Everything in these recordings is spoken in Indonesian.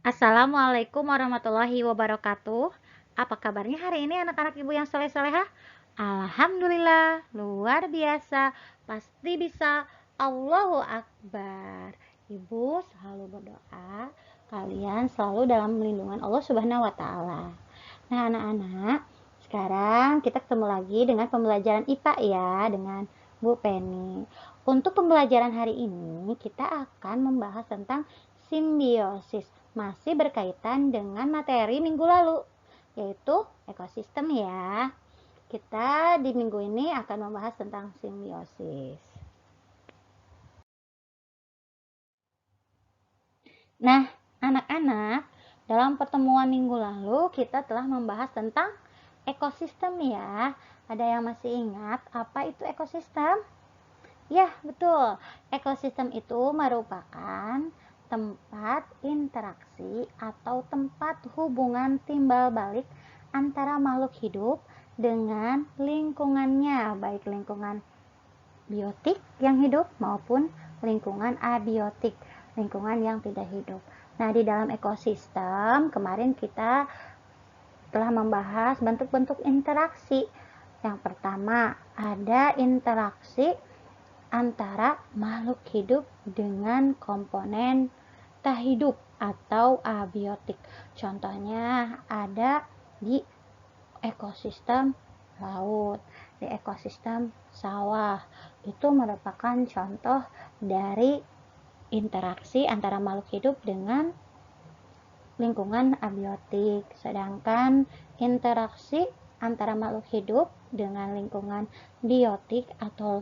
Assalamualaikum warahmatullahi wabarakatuh. Apa kabarnya hari ini anak-anak ibu yang soleh-solehah? Alhamdulillah, luar biasa. Pasti bisa. Allahu Akbar. Ibu selalu berdoa, kalian selalu dalam lindungan Allah Subhanahu wa Ta'ala. Nah, anak-anak, sekarang kita ketemu lagi dengan pembelajaran IPA ya, dengan Bu Penny. Untuk pembelajaran hari ini, kita akan membahas tentang simbiosis, masih berkaitan dengan materi minggu lalu, yaitu ekosistem ya. Kita di minggu ini akan membahas tentang simbiosis. Nah, anak-anak, dalam pertemuan minggu lalu kita telah membahas tentang ekosistem ya. Ada yang masih ingat apa itu ekosistem? Ya, betul. Ekosistem itu merupakan tempat interaksi atau tempat hubungan timbal balik antara makhluk hidup dengan lingkungannya, baik lingkungan biotik yang hidup maupun lingkungan abiotik, lingkungan yang tidak hidup. Nah, di dalam ekosistem kemarin kita telah membahas bentuk-bentuk interaksi. Yang pertama, ada interaksi antara makhluk hidup dengan komponen tak hidup atau abiotik. Contohnya ada di ekosistem laut, di ekosistem sawah. Itu merupakan contoh dari interaksi antara makhluk hidup dengan lingkungan abiotik. Sedangkan interaksi antara makhluk hidup dengan lingkungan biotik atau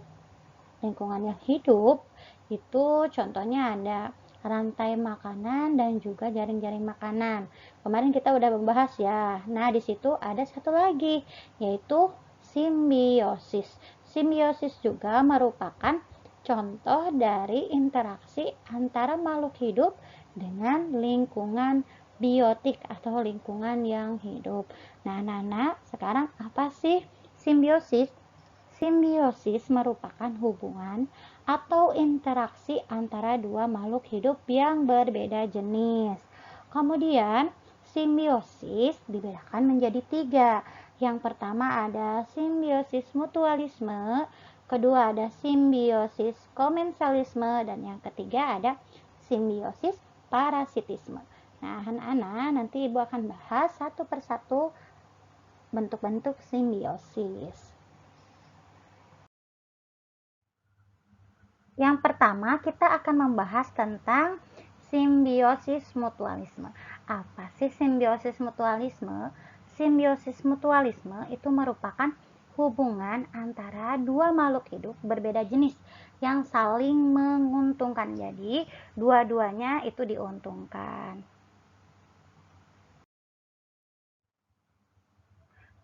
lingkungan yang hidup itu contohnya ada rantai makanan dan juga jaring-jaring makanan. Kemarin kita udah membahas ya. Nah, di situ ada satu lagi yaitu simbiosis. Simbiosis juga merupakan contoh dari interaksi antara makhluk hidup dengan lingkungan biotik atau lingkungan yang hidup. Nah, anak-anak, sekarang apa sih simbiosis? Simbiosis merupakan hubungan atau interaksi antara dua makhluk hidup yang berbeda jenis. Kemudian, simbiosis dibedakan menjadi tiga. Yang pertama ada simbiosis mutualisme, kedua ada simbiosis komensalisme, dan yang ketiga ada simbiosis parasitisme. Nah, anak-anak, nanti Ibu akan bahas satu persatu bentuk-bentuk simbiosis. Yang pertama, kita akan membahas tentang simbiosis mutualisme. Apa sih simbiosis mutualisme? Simbiosis mutualisme itu merupakan hubungan antara dua makhluk hidup berbeda jenis yang saling menguntungkan. Jadi, dua-duanya itu diuntungkan.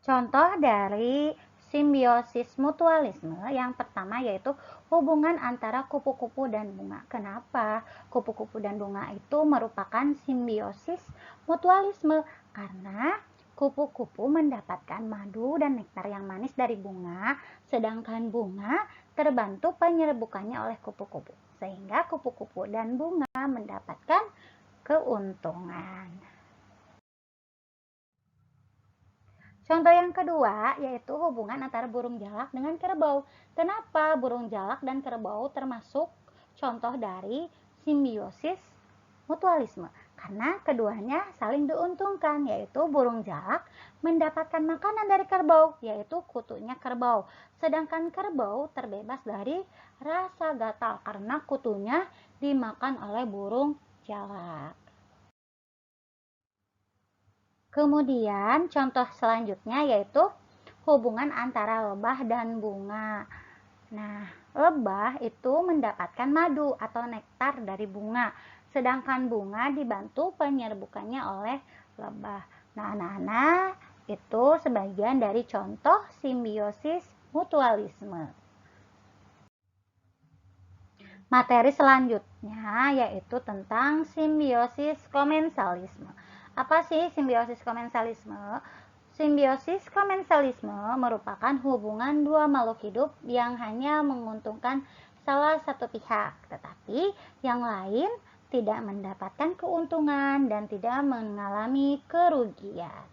Contoh dari simbiosis mutualisme yang pertama yaitu hubungan antara kupu-kupu dan bunga. Kenapa kupu-kupu dan bunga itu merupakan simbiosis mutualisme? Karena kupu-kupu mendapatkan madu dan nektar yang manis dari bunga, sedangkan bunga terbantu penyerbukannya oleh kupu-kupu. Sehingga kupu-kupu dan bunga mendapatkan keuntungan. Contoh yang kedua yaitu hubungan antara burung jalak dengan kerbau. Kenapa burung jalak dan kerbau termasuk contoh dari simbiosis mutualisme? Karena keduanya saling diuntungkan, yaitu burung jalak mendapatkan makanan dari kerbau, yaitu kutunya kerbau. Sedangkan kerbau terbebas dari rasa gatal karena kutunya dimakan oleh burung jalak. Kemudian contoh selanjutnya yaitu hubungan antara lebah dan bunga. Nah, lebah itu mendapatkan madu atau nektar dari bunga, sedangkan bunga dibantu penyerbukannya oleh lebah. Nah, anak-anak, itu sebagian dari contoh simbiosis mutualisme. Materi selanjutnya yaitu tentang simbiosis komensalisme. Apa sih simbiosis komensalisme? Simbiosis komensalisme merupakan hubungan dua makhluk hidup yang hanya menguntungkan salah satu pihak, tetapi yang lain tidak mendapatkan keuntungan dan tidak mengalami kerugian.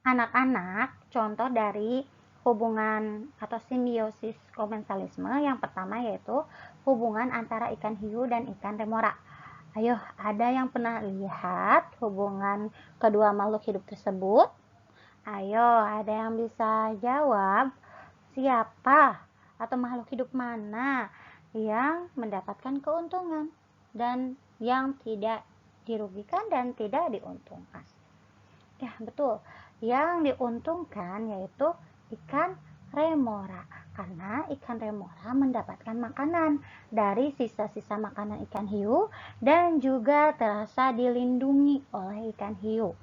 Anak-anak, contoh dari hubungan atau simbiosis komensalisme yang pertama yaitu hubungan antara ikan hiu dan ikan remora. Ayo, ada yang pernah lihat hubungan kedua makhluk hidup tersebut? Ayo, ada yang bisa jawab siapa atau makhluk hidup mana yang mendapatkan keuntungan dan yang tidak dirugikan dan tidak diuntungkan? Ya, betul. Yang diuntungkan yaitu ikan remora. Karena ikan remora mendapatkan makanan dari sisa-sisa makanan ikan hiu dan juga terasa dilindungi oleh ikan hiu.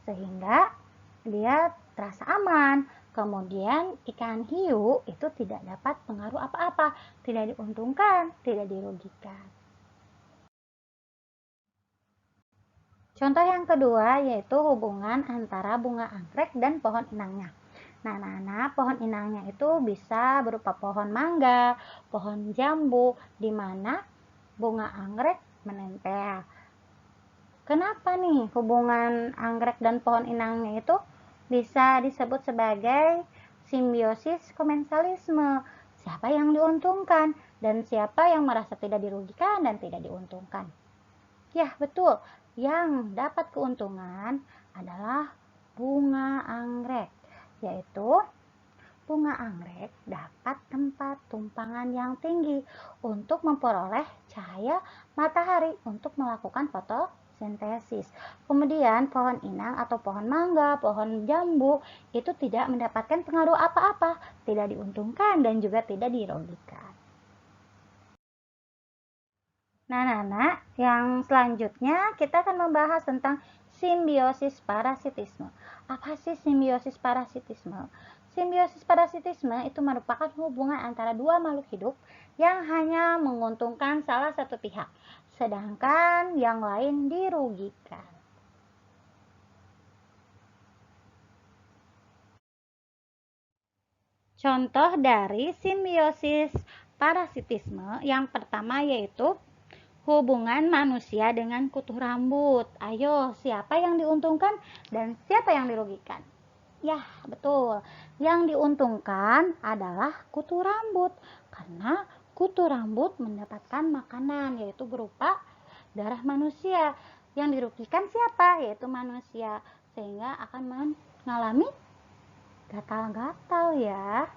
Sehingga dia terasa aman. Kemudian ikan hiu itu tidak dapat pengaruh apa-apa, tidak diuntungkan, tidak dirugikan. Contoh yang kedua yaitu hubungan antara bunga anggrek dan pohon inangnya. Nah, pohon inangnya itu bisa berupa pohon mangga, pohon jambu, di mana bunga anggrek menempel. Kenapa nih hubungan anggrek dan pohon inangnya itu bisa disebut sebagai simbiosis komensalisme? Siapa yang diuntungkan dan siapa yang merasa tidak dirugikan dan tidak diuntungkan? Ya, betul. Yang dapat keuntungan adalah bunga anggrek, yaitu bunga anggrek dapat tempat tumpangan yang tinggi untuk memperoleh cahaya matahari untuk melakukan fotosintesis. Kemudian pohon inang atau pohon mangga, pohon jambu itu tidak mendapatkan pengaruh apa-apa, tidak diuntungkan dan juga tidak dirugikan. Nah, yang selanjutnya kita akan membahas tentang simbiosis parasitisme. Apa sih simbiosis parasitisme? Simbiosis parasitisme itu merupakan hubungan antara dua makhluk hidup yang hanya menguntungkan salah satu pihak, sedangkan yang lain dirugikan. Contoh dari simbiosis parasitisme yang pertama yaitu hubungan manusia dengan kutu rambut. Ayo, siapa yang diuntungkan dan siapa yang dirugikan? Ya, betul. Yang diuntungkan adalah kutu rambut karena kutu rambut mendapatkan makanan yaitu berupa darah manusia. Yang dirugikan siapa? Yaitu manusia, sehingga akan mengalami gatal-gatal ya.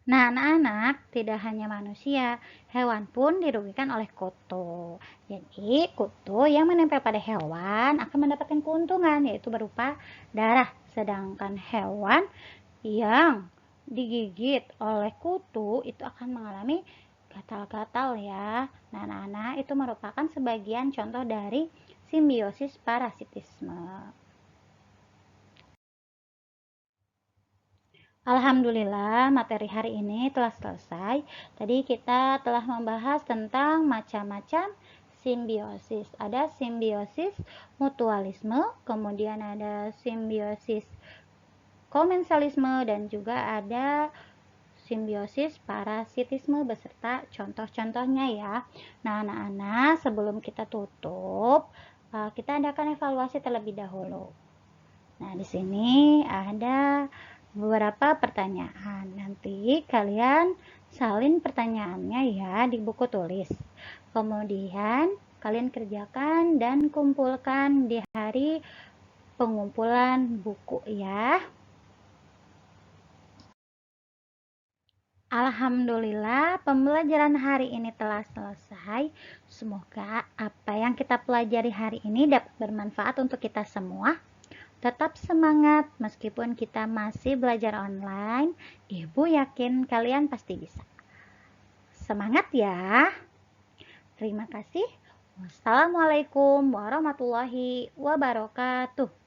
Nah, anak-anak, tidak hanya manusia, hewan pun dirugikan oleh kutu. Jadi, kutu yang menempel pada hewan akan mendapatkan keuntungan, yaitu berupa darah. Sedangkan hewan yang digigit oleh kutu itu akan mengalami gatal-gatal ya. Nah, anak-anak, itu merupakan sebagian contoh dari simbiosis parasitisme. Alhamdulillah, materi hari ini telah selesai. Tadi kita telah membahas tentang macam-macam simbiosis. Ada simbiosis mutualisme, kemudian ada simbiosis komensalisme, dan juga ada simbiosis parasitisme beserta contoh-contohnya ya. Nah, anak-anak, sebelum kita tutup, kita adakan evaluasi terlebih dahulu. Nah, di sini ada beberapa pertanyaan. Nanti kalian salin pertanyaannya ya di buku tulis. Kemudian kalian kerjakan dan kumpulkan di hari pengumpulan buku ya. Alhamdulillah, pembelajaran hari ini telah selesai. Semoga apa yang kita pelajari hari ini dapat bermanfaat untuk kita semua. Tetap semangat meskipun kita masih belajar online. Ibu yakin kalian pasti bisa. Semangat ya. Terima kasih. Wassalamualaikum warahmatullahi wabarakatuh.